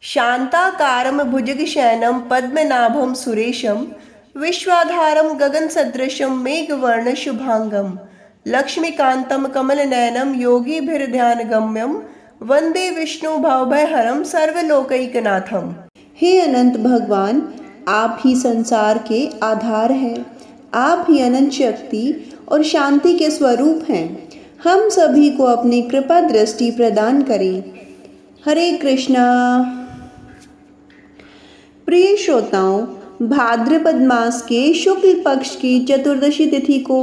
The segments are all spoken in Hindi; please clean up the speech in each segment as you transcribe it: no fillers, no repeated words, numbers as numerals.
शांताकारं भुजगशयनं पद्मनाभं सुरेशं विश्वाधारं गगनसदृशं मेघवर्णशुभांगं लक्ष्मीकान्तं कमलनयनं योगिभिर्ध्यानगम्यं वंदे विष्णु भवभयहरं सर्वलोकैकनाथम। हे अनंत भगवान, आप ही संसार के आधार हैं। आप ही अनंत शक्ति और शांति के स्वरूप हैं। हम सभी को अपनी कृपा दृष्टि प्रदान करें। हरे कृष्णा। प्रिय श्रोताओं, भाद्रपद मास के शुक्ल पक्ष की चतुर्दशी तिथि को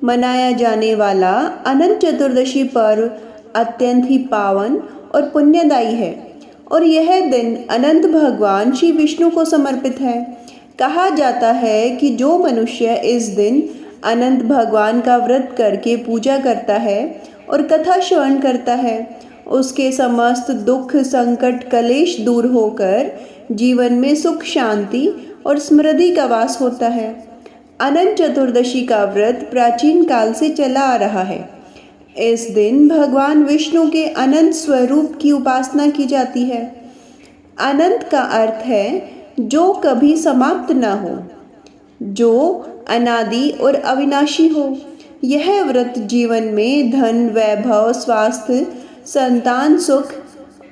मनाया जाने वाला अनंत चतुर्दशी पर्व अत्यंत ही पावन और पुण्यदायी है और यह दिन अनंत भगवान श्री विष्णु को समर्पित है। कहा जाता है कि जो मनुष्य इस दिन अनंत भगवान का व्रत करके पूजा करता है और कथा श्रवण करता है, उसके समस्त दुख संकट कलेश दूर होकर जीवन में सुख शांति और समृद्धि का वास होता है। अनंत चतुर्दशी का व्रत प्राचीन काल से चला आ रहा है। इस दिन भगवान विष्णु के अनंत स्वरूप की उपासना की जाती है। अनंत का अर्थ है जो कभी समाप्त न हो, जो अनादि और अविनाशी हो। यह व्रत जीवन में धन वैभव स्वास्थ्य संतान सुख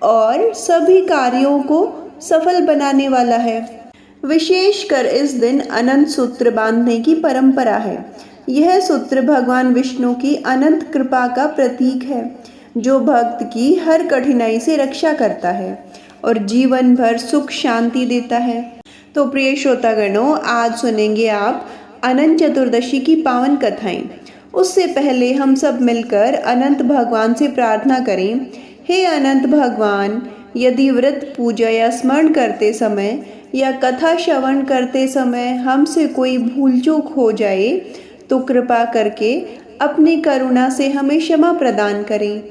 और सभी कार्यों को सफल बनाने वाला है। विशेषकर इस दिन अनंत सूत्र बांधने की परंपरा है। यह सूत्र भगवान विष्णु की अनंत कृपा का प्रतीक है, जो भक्त की हर कठिनाई से रक्षा करता है और जीवन भर सुख शांति देता है। तो प्रिय श्रोतागणों, आज सुनेंगे आप अनंत चतुर्दशी की पावन कथाएं। उससे पहले हम सब मिलकर अनंत भगवान से प्रार्थना करें। हे अनंत भगवान, यदि व्रत पूजा या स्मरण करते समय या कथा श्रवण करते समय हमसे कोई भूल चूक हो जाए तो कृपा करके अपनी करुणा से हमें क्षमा प्रदान करें।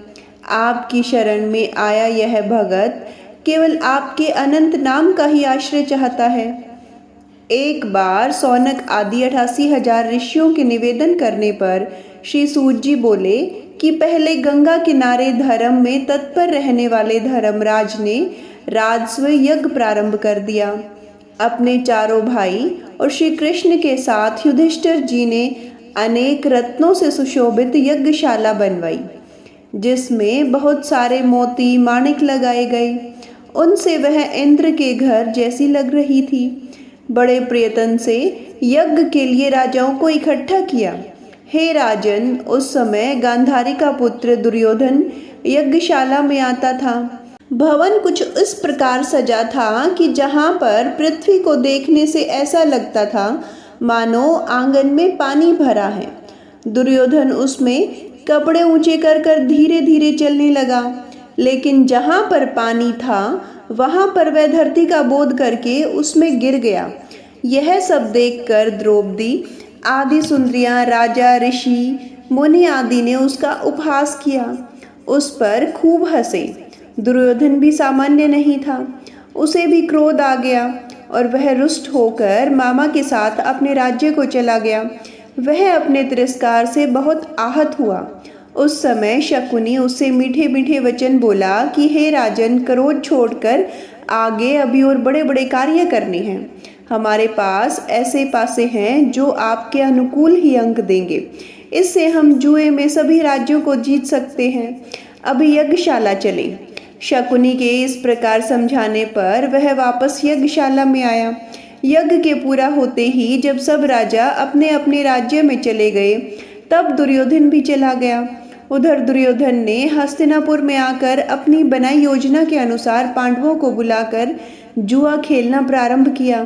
आपकी शरण में आया यह भगत केवल आपके अनंत नाम का ही आश्रय चाहता है। एक बार सौनक आदि 88,000 ऋषियों के निवेदन करने पर श्री सूत जी बोले कि पहले गंगा किनारे धर्म में तत्पर रहने वाले धर्मराज ने राजस्व यज्ञ प्रारंभ कर दिया। अपने चारों भाई और श्री कृष्ण के साथ युधिष्ठिर जी ने अनेक रत्नों से सुशोभित यज्ञशाला बनवाई, जिसमें बहुत सारे मोती माणिक लगाए गए। उनसे वह इंद्र के घर जैसी लग रही थी। बड़े प्रयत्न से यज्ञ के लिए राजाओं को इकट्ठा किया। हे राजन, उस समय गांधारी का पुत्र दुर्योधन यज्ञशाला में आता था। भवन कुछ इस प्रकार सजा था कि जहाँ पर पृथ्वी को देखने से ऐसा लगता था मानो आंगन में पानी भरा है। दुर्योधन उसमें कपड़े ऊंचे कर कर धीरे धीरे चलने लगा, लेकिन जहाँ पर पानी था वहाँ पर वह धरती का बोध करके उसमें गिर गया। यह सब देखकर द्रौपदी आदि सुंदरियां, राजा, ऋषि, मुनि आदि ने उसका उपहास किया, उस पर खूब हंसे। दुर्योधन भी सामान्य नहीं था। उसे भी क्रोध आ गया और वह रुष्ट होकर मामा के साथ अपने राज्य को चला गया। वह अपने तिरस्कार से बहुत आहत हुआ। उस समय शकुनी उससे मीठे मीठे वचन बोला कि हे राजन, क्रोध छोड़कर आगे अभी और बड़े बड़े कार्य करने हैं। हमारे पास ऐसे पासे हैं जो आपके अनुकूल ही अंक देंगे। इससे हम जुए में सभी राज्यों को जीत सकते हैं। अभी यज्ञशाला चलें। शकुनी के इस प्रकार समझाने पर वह वापस यज्ञशाला में आया। यज्ञ के पूरा होते ही जब सब राजा अपने अपने राज्य में चले गए, तब दुर्योधन भी चला गया। उधर दुर्योधन ने हस्तिनापुर में आकर अपनी बनाई योजना के अनुसार पांडवों को बुलाकर जुआ खेलना प्रारंभ किया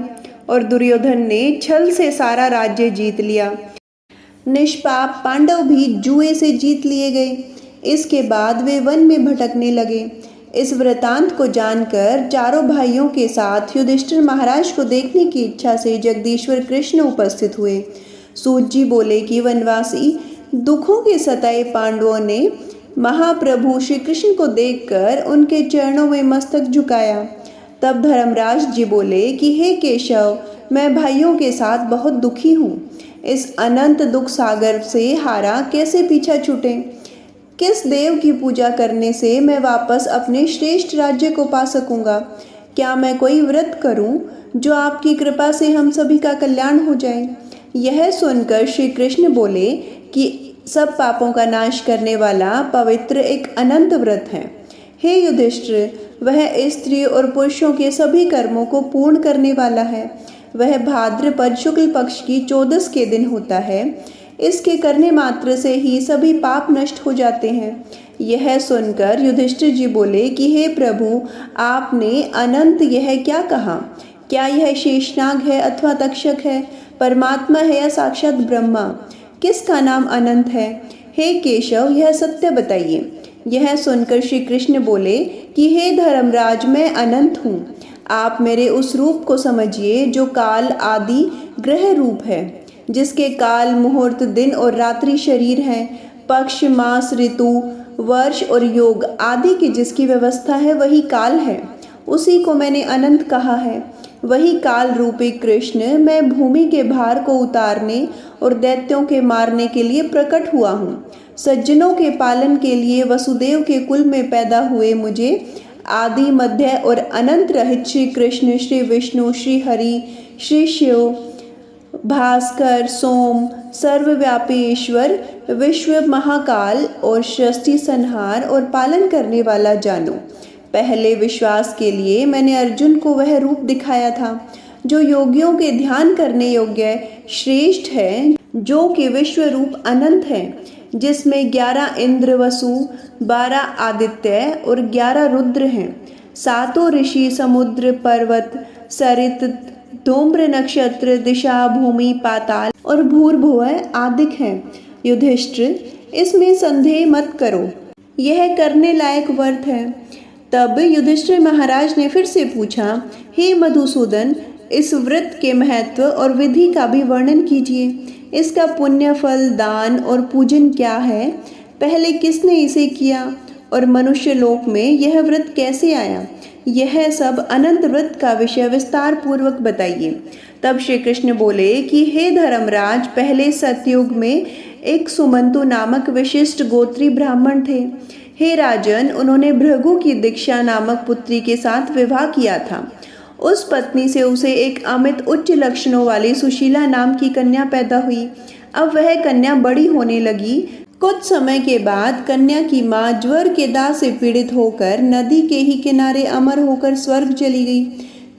और दुर्योधन ने छल से सारा राज्य जीत लिया। निष्पाप पांडव भी जुए से जीत लिए गए। इसके बाद वे वन में भटकने लगे। इस वृतांत को जानकर चारों भाइयों के साथ युधिष्ठिर महाराज को देखने की इच्छा से जगदीश्वर कृष्ण उपस्थित हुए। सूत जी बोले कि वनवासी दुखों के सताए पांडवों ने महाप्रभु श्री कृष्ण को देखकर उनके चरणों में मस्तक झुकाया। तब धर्मराज जी बोले कि हे केशव, मैं भाइयों के साथ बहुत दुखी हूँ। इस अनंत दुख सागर से हारा कैसे पीछा छूटे? किस देव की पूजा करने से मैं वापस अपने श्रेष्ठ राज्य को पा सकूंगा? क्या मैं कोई व्रत करूं जो आपकी कृपा से हम सभी का कल्याण हो जाए? यह सुनकर श्री कृष्ण बोले कि सब पापों का नाश करने वाला पवित्र एक अनंत व्रत है। हे युधिष्ठिर, वह स्त्री और पुरुषों के सभी कर्मों को पूर्ण करने वाला है। वह भाद्रपद शुक्ल पक्ष की 14 के दिन होता है। इसके करने मात्र से ही सभी पाप नष्ट हो जाते हैं। यह सुनकर युधिष्ठिर जी बोले कि हे प्रभु, आपने अनंत यह क्या कहा? क्या यह शेषनाग है अथवा तक्षक है, परमात्मा है या साक्षात ब्रह्मा? किसका नाम अनंत है? हे केशव, यह सत्य बताइए। यह सुनकर श्री कृष्ण बोले कि हे धर्मराज, मैं अनंत हूँ। आप मेरे उस रूप को समझिए जो काल आदि ग्रह रूप है, जिसके काल मुहूर्त दिन और रात्रि शरीर हैं, पक्ष मास ऋतु वर्ष और योग आदि की जिसकी व्यवस्था है वही काल है। उसी को मैंने अनंत कहा है। वही काल रूपी कृष्ण मैं भूमि के भार को उतारने और दैत्यों के मारने के लिए प्रकट हुआ हूँ। सज्जनों के पालन के लिए वसुदेव के कुल में पैदा हुए मुझे आदि मध्य और अनंत रहित श्री कृष्ण, श्री विष्णु, श्री हरि, श्री शिव, भास्कर, सोम, सर्वव्यापी ईश्वर, विश्व महाकाल और सृष्टि संहार और पालन करने वाला जानो। पहले विश्वास के लिए मैंने अर्जुन को वह रूप दिखाया था जो योगियों के ध्यान करने योग्य श्रेष्ठ है, जो कि विश्व रूप अनंत है, जिसमें 11 इंद्र वसु, 12 आदित्य और 11 रुद्र हैं। 7 ऋषि, समुद्र, पर्वत, सरित, धूम्र, नक्षत्र, दिशा, भूमि, पाताल और भूर्भुवः आदि हैं। युधिष्ठिर, इसमें संदेह मत करो, यह करने लायक व्रत है। तब युधिष्ठिर महाराज ने फिर से पूछा, हे मधुसूदन, इस व्रत के महत्व और विधि का भी वर्णन कीजिए। इसका पुण्य फल, दान और पूजन क्या है? पहले किसने इसे किया और मनुष्य लोक में यह व्रत कैसे आया? यह सब अनंत व्रत का विषय विस्तार पूर्वक बताइए। तब श्री कृष्ण बोले कि हे धर्मराज, पहले सतयुग में एक सुमंतु नामक विशिष्ट गोत्री ब्राह्मण थे। हे राजन, उन्होंने भृगु की दीक्षा नामक पुत्री के साथ विवाह किया था। उस पत्नी से उसे एक अमित उच्च लक्षणों वाली सुशीला नाम की कन्या पैदा हुई। अब वह कन्या बड़ी होने लगी। कुछ समय के बाद कन्या की माँ ज्वर के दाह से पीड़ित होकर नदी के ही किनारे अमर होकर स्वर्ग चली गई,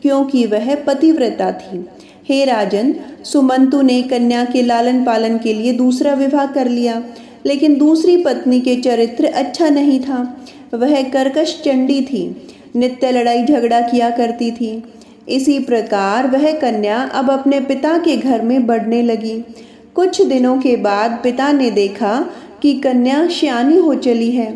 क्योंकि वह पतिव्रता थी। हे राजन, सुमंतु ने कन्या के लालन पालन के लिए दूसरा विवाह कर लिया, लेकिन दूसरी पत्नी के चरित्र अच्छा नहीं था। वह कर्कश चंडी थी, नित्य लड़ाई झगड़ा किया करती थी। इसी प्रकार वह कन्या अब अपने पिता के घर में बढ़ने लगी। कुछ दिनों के बाद पिता ने देखा कि कन्या श्यानी हो चली है।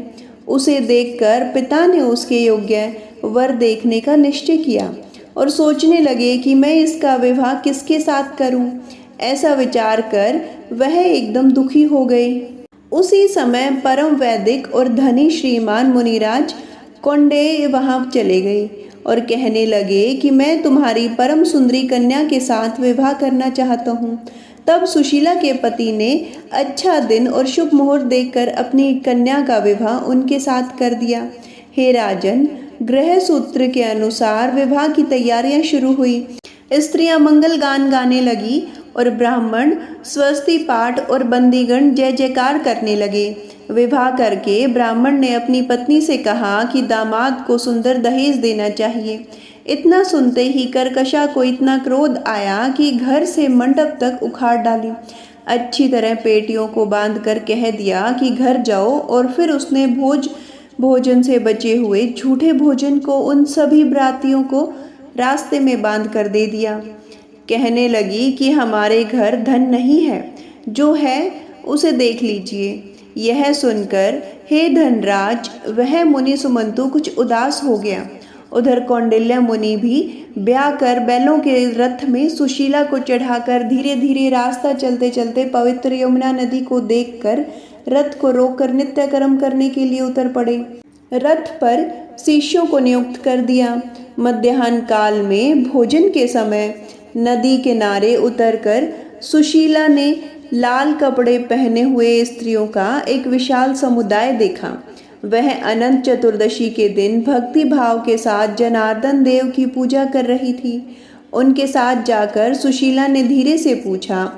उसे देखकर पिता ने उसके योग्य वर देखने का निश्चय किया और सोचने लगे कि मैं इसका विवाह किसके साथ करूं। ऐसा विचार कर वह एकदम दुखी हो गई। उसी समय परम वैदिक और धनी श्रीमान मुनिराज कौंडेय वहां चले गए और कहने लगे कि मैं तुम्हारी परम सुंदरी कन्या के साथ विवाह करना चाहता हूँ। तब सुशीला के पति ने अच्छा दिन और शुभ मुहूर्त देखकर अपनी कन्या का विवाह उनके साथ कर दिया। हे राजन, ग्रह सूत्र के अनुसार विवाह की तैयारियां शुरू हुई। स्त्रियां मंगल गान गाने लगी और ब्राह्मण स्वस्ति पाठ और बंदीगण जय जयकार करने लगे। विवाह करके ब्राह्मण ने अपनी पत्नी से कहा कि दामाद को सुंदर दहेज देना चाहिए। इतना सुनते ही कर्कशा को इतना क्रोध आया कि घर से मंडप तक उखाड़ डाली। अच्छी तरह पेटियों को बांधकर कह दिया कि घर जाओ, और फिर उसने भोजन से बचे हुए झूठे भोजन को उन सभी बरातियों को रास्ते में बांध कर दे दिया। कहने लगी कि हमारे घर धन नहीं है, जो है उसे देख लीजिए। यह सुनकर हे धनराज, वह मुनि सुमंतु कुछ उदास हो गया। उधर कौंडिल्य मुनि भी ब्याह कर बैलों के रथ में सुशीला को चढ़ाकर धीरे धीरे रास्ता चलते चलते पवित्र यमुना नदी को देखकर रथ को रोककर नित्य कर्म करने के लिए उतर पड़े। रथ पर शिष्यों को नियुक्त कर दिया। मध्याह्न काल में भोजन के समय नदी किनारे उतरकर सुशीला ने लाल कपड़े पहने हुए स्त्रियों का एक विशाल समुदाय देखा। वह अनंत चतुर्दशी के दिन भक्ति भाव के साथ जनार्दन देव की पूजा कर रही थी। उनके साथ जाकर सुशीला ने धीरे से पूछा,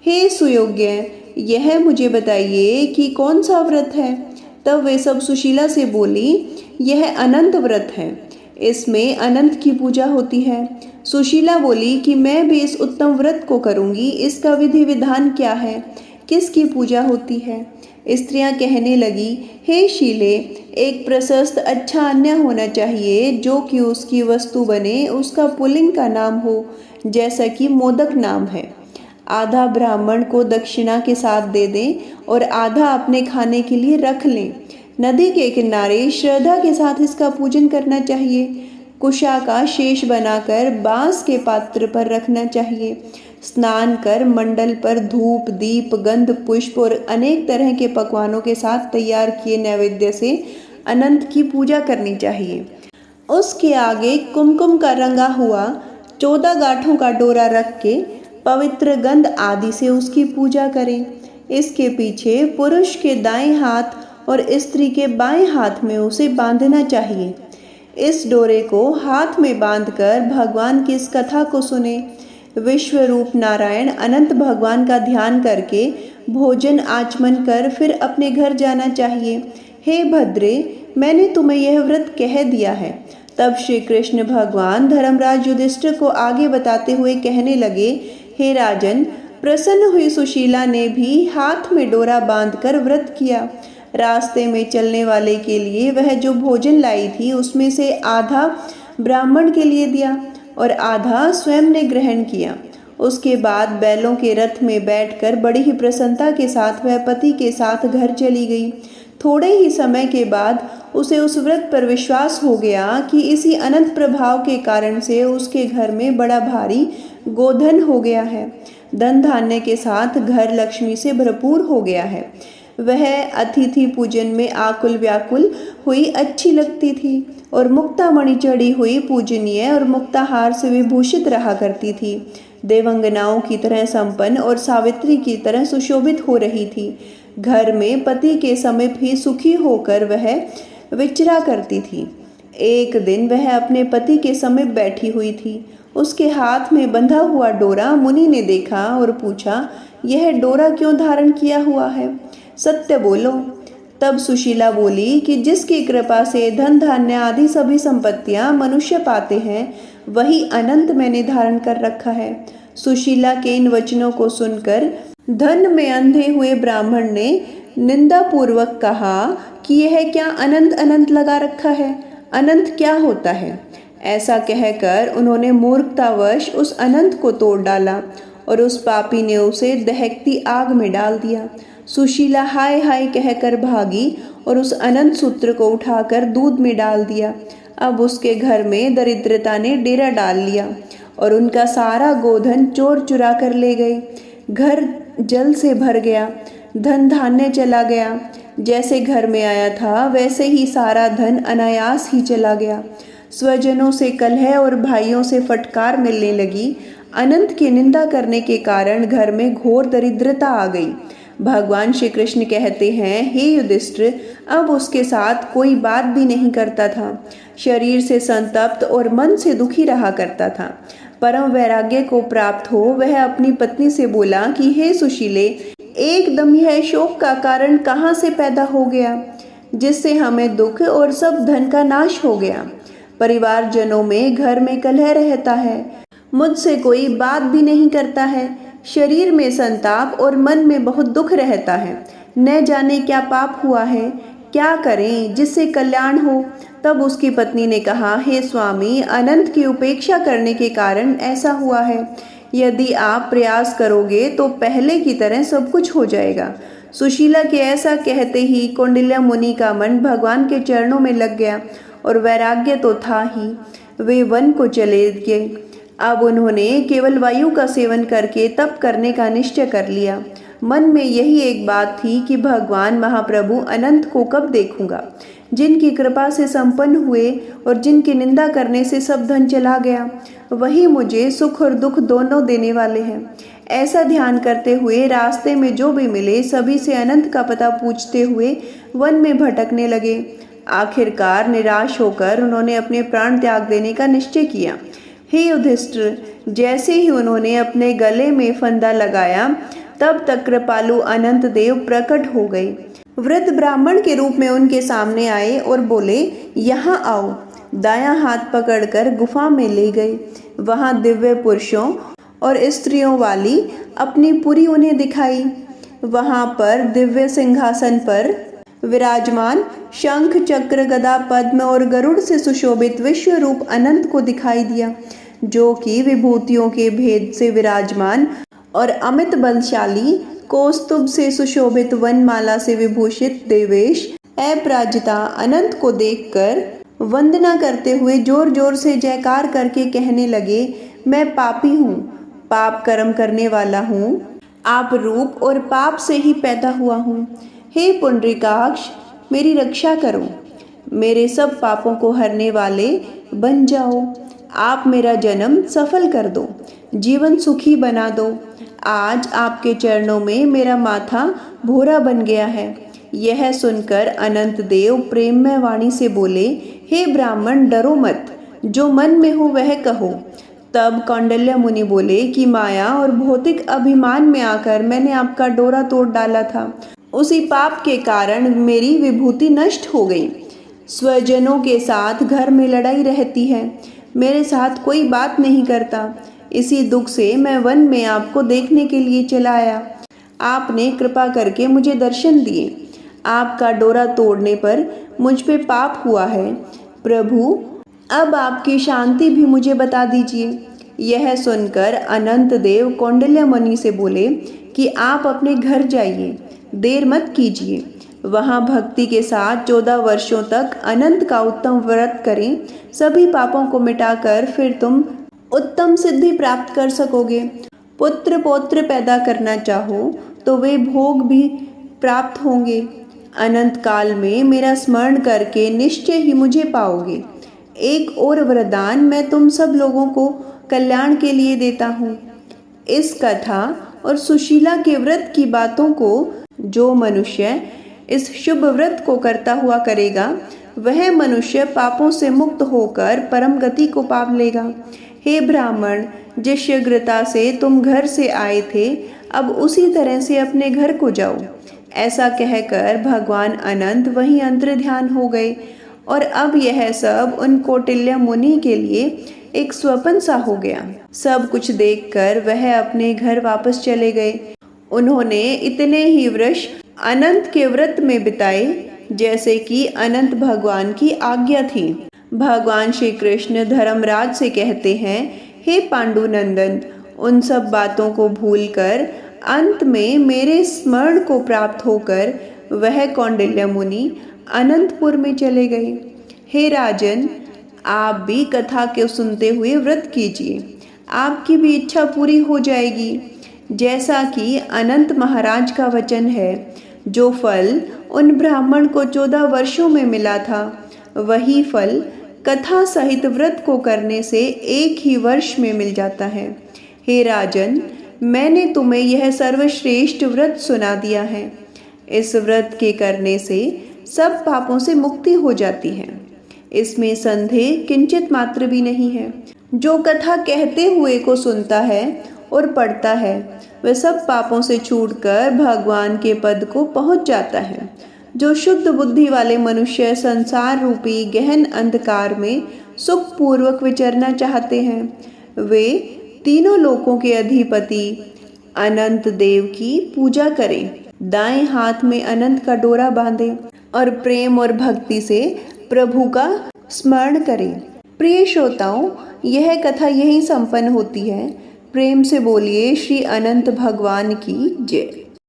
हे सुयोग्य, यह मुझे बताइए कि कौन सा व्रत है। तब वे सब सुशीला से बोली, यह अनंत व्रत है, इसमें अनंत की पूजा होती है। सुशीला बोली कि मैं भी इस उत्तम व्रत को करूंगी, इसका विधि विधान क्या है, किसकी पूजा होती है। स्त्रियां कहने लगी, हे शीले, एक प्रशस्त अच्छा अन्य होना चाहिए जो कि उसकी वस्तु बने, उसका पुल्लिंग का नाम हो, जैसा कि मोदक नाम है। आधा ब्राह्मण को दक्षिणा के साथ दे दें और आधा अपने खाने के लिए रख लें। नदी के किनारे श्रद्धा के साथ इसका पूजन करना चाहिए। कुशा का शेष बनाकर बांस के पात्र पर रखना चाहिए। स्नान कर मंडल पर धूप दीप गंध पुष्प और अनेक तरह के पकवानों के साथ तैयार किए नैवेद्य से अनंत की पूजा करनी चाहिए। उसके आगे कुमकुम का रंगा हुआ 14 गांठों का डोरा रख के पवित्र गंध आदि से उसकी पूजा करें। इसके पीछे पुरुष के दाएं हाथ और स्त्री के बाएं हाथ में उसे बांधना चाहिए। इस डोरे को हाथ में बांधकर भगवान की इस कथा को सुने। विश्व रूप नारायण अनंत भगवान का ध्यान करके भोजन आचमन कर फिर अपने घर जाना चाहिए। हे भद्रे, मैंने तुम्हें यह व्रत कह दिया है। तब श्री कृष्ण भगवान धर्मराज युधिष्ठिर को आगे बताते हुए कहने लगे, हे राजन, प्रसन्न हुई सुशीला ने भी हाथ में डोरा बांधकर व्रत किया। रास्ते में चलने वाले के लिए वह जो भोजन लाई थी उसमें से आधा ब्राह्मण के लिए दिया और आधा स्वयं ने ग्रहण किया। उसके बाद बैलों के रथ में बैठकर बड़ी ही प्रसन्नता के साथ वह पति के साथ घर चली गई। थोड़े ही समय के बाद उसे उस व्रत पर विश्वास हो गया कि इसी अनंत प्रभाव के कारण से उसके घर में बड़ा भारी गोधन हो गया है। धन धान्य के साथ घर लक्ष्मी से भरपूर हो गया है। वह अतिथि पूजन में आकुल व्याकुल हुई अच्छी लगती थी और मुक्तामणि चढ़ी हुई पूजनीय और मुक्ताहार से विभूषित रहा करती थी। देवंगनाओं की तरह संपन्न और सावित्री की तरह सुशोभित हो रही थी। घर में पति के समीप ही सुखी होकर वह विचरा करती थी। एक दिन वह अपने पति के समीप बैठी हुई थी। उसके हाथ में बंधा हुआ डोरा मुनि ने देखा और पूछा, यह डोरा क्यों धारण किया हुआ है? सत्य बोलो। तब सुशीला बोली कि जिसकी कृपा से धन धान्य आदि सभी संपत्तियां मनुष्य पाते हैं, वही अनंत मैंने धारण कर रखा है। सुशीला के इन वचनों को सुनकर धन में अंधे हुए ब्राह्मण ने निंदा पूर्वक कहा कि यह क्या अनंत अनंत लगा रखा है, अनंत क्या होता है? ऐसा कहकर उन्होंने मूर्खतावश उस अनंत को तोड़ डाला और उस पापी ने उसे दहकती आग में डाल दिया। सुशीला हाय हाय कहकर भागी और उस अनंत सूत्र को उठाकर दूध में डाल दिया। अब उसके घर में दरिद्रता ने डेरा डाल लिया और उनका सारा गोधन चोर चुरा कर ले गए। घर जल से भर गया, धन धान्य चला गया। जैसे घर में आया था वैसे ही सारा धन अनायास ही चला गया। स्वजनों से कलह और भाइयों से फटकार मिलने लगी। अनंत की निंदा करने के कारण घर में घोर दरिद्रता आ गई। भगवान श्री कृष्ण कहते हैं, हे युधिष्ठिर, अब उसके साथ कोई बात भी नहीं करता था। शरीर से संतप्त और मन से दुखी रहा करता था। परम वैराग्य को प्राप्त हो वह अपनी पत्नी से बोला कि हे सुशीले, एकदम यह शोक का कारण कहाँ से पैदा हो गया, जिससे हमें दुख और सब धन का नाश हो गया। परिवारजनों में घर में कलह रहता है, मुझसे कोई बात भी नहीं करता है। शरीर में संताप और मन में बहुत दुख रहता है। न जाने क्या पाप हुआ है, क्या करें जिससे कल्याण हो। तब उसकी पत्नी ने कहा, हे स्वामी, अनंत की उपेक्षा करने के कारण ऐसा हुआ है। यदि आप प्रयास करोगे तो पहले की तरह सब कुछ हो जाएगा। सुशीला के ऐसा कहते ही कौंडिल्य मुनि का मन भगवान के चरणों में लग गया और वैराग्य तो था ही। वे वन को चले गए। अब उन्होंने केवल वायु का सेवन करके तप करने का निश्चय कर लिया। मन में यही एक बात थी कि भगवान महाप्रभु अनंत को कब देखूंगा, जिनकी कृपा से संपन्न हुए और जिनकी निंदा करने से सब धन चला गया, वही मुझे सुख और दुख दोनों देने वाले हैं। ऐसा ध्यान करते हुए रास्ते में जो भी मिले सभी से अनंत का पता पूछते हुए वन में भटकने लगे। आखिरकार निराश होकर उन्होंने अपने प्राण त्याग देने का निश्चय किया। हे युधिष्ठिर, जैसे ही उन्होंने अपने गले में फंदा लगाया तब तक कृपालु अनंत देव प्रकट हो गए। वृद्ध ब्राह्मण के रूप में उनके सामने आए और बोले, यहाँ आओ। दायां हाथ पकड़कर गुफा में ले गए। वहां दिव्य पुरुषों और स्त्रियों वाली अपनी पुरी उन्हें दिखाई। वहां पर दिव्य सिंहासन पर विराजमान शंख चक्र गदा पद्म और गरुड़ से सुशोभित विश्व रूप अनंत को दिखाई दिया, जो कि विभूतियों के भेद से विराजमान और अमित बलशाली, कौस्तुभ से सुशोभित वनमाला से विभूषित देवेश अपराजिता अनंत को देखकर वंदना करते हुए जोर जोर से जयकार करके कहने लगे, मैं पापी हूँ, पाप कर्म करने वाला हूँ, आप रूप और पाप से ही पैदा हुआ हूँ। हे पुंडरीकाक्ष, मेरी रक्षा करो, मेरे सब पापों को हरने वाले बन जाओ। आप मेरा जन्म सफल कर दो, जीवन सुखी बना दो। आज आपके चरणों में मेरा माथा भोरा बन गया है। यह सुनकर अनंत देव प्रेममय वाणी से बोले, हे ब्राह्मण, डरो मत, जो मन में हो वह कहो। तब कौंडिल्य मुनि बोले कि माया और भौतिक अभिमान में आकर मैंने आपका डोरा तोड़ डाला था। उसी पाप के कारण मेरी विभूति नष्ट हो गई। स्वजनों के साथ घर में लड़ाई रहती है, मेरे साथ कोई बात नहीं करता। इसी दुख से मैं वन में आपको देखने के लिए चला आया। आपने कृपा करके मुझे दर्शन दिए। आपका डोरा तोड़ने पर मुझ पे पाप हुआ है। प्रभु, अब आपकी शांति भी मुझे बता दीजिए। यह सुनकर अनंत देव कौंडिल्य मुनि से बोले कि आप अपने घर जाइए, देर मत कीजिए। वहाँ भक्ति के साथ 14 वर्षों तक अनंत का उत्तम व्रत करें। सभी पापों को मिटाकर फिर तुम उत्तम सिद्धि प्राप्त कर सकोगे। पुत्र पौत्र पैदा करना चाहो तो वे भोग भी प्राप्त होंगे। अनंत काल में मेरा स्मरण करके निश्चय ही मुझे पाओगे। एक और वरदान मैं तुम सब लोगों को कल्याण के लिए देता हूँ। इस कथा और सुशीला के व्रत की बातों को जो मनुष्य इस शुभ व्रत को करता हुआ करेगा, वह मनुष्य पापों से मुक्त होकर परम गति को पा लेगा। हे ब्राह्मण, जिस शीघ्रता से तुम घर से आए थे, अब उसी तरह से अपने घर को जाओ। ऐसा कहकर भगवान अनंत वहीं अंतर्ध्यान हो गए और अब यह सब उन कौटिल्य मुनि के लिए एक स्वप्न सा हो गया। सब कुछ देखकर वह अपने घर वापस चले गए। उन्होंने इतने ही वर्ष अनंत के व्रत में बिताए जैसे कि अनंत भगवान की आज्ञा थी। भगवान श्री कृष्ण धर्मराज से कहते हैं, हे पांडुनंदन, उन सब बातों को भूलकर अंत में मेरे स्मरण को प्राप्त होकर वह कौंडिल्य मुनि अनंतपुर में चले गए। हे राजन, आप भी कथा को सुनते हुए व्रत कीजिए, आपकी भी इच्छा पूरी हो जाएगी। जैसा कि अनंत महाराज का वचन है, जो फल उन ब्राह्मण को 14 वर्षों में मिला था, वही फल कथा सहित व्रत को करने से एक ही वर्ष में मिल जाता है। हे राजन, मैंने तुम्हें यह सर्वश्रेष्ठ व्रत सुना दिया है। इस व्रत के करने से सब पापों से मुक्ति हो जाती है। इसमें संदेह किंचित मात्र भी नहीं है। जो कथा कहते हुए को सुनता है और पढ़ता है, वह सब पापों से छूटकर भगवान के पद को पहुंच जाता है। जो शुद्ध बुद्धि वाले मनुष्य संसार रूपी गहन अंधकार में सुखपूर्वक विचरना चाहते हैं, वे तीनों लोकों के अधिपति अनंत देव की पूजा करें, दाएं हाथ में अनंत का डोरा बांधें और प्रेम और भक्ति से प्रभु का स्मरण करें। प्रिय श्रोताओं, यह कथा यहीं संपन्न होती है। प्रेम से बोलिए श्री अनंत भगवान की जय।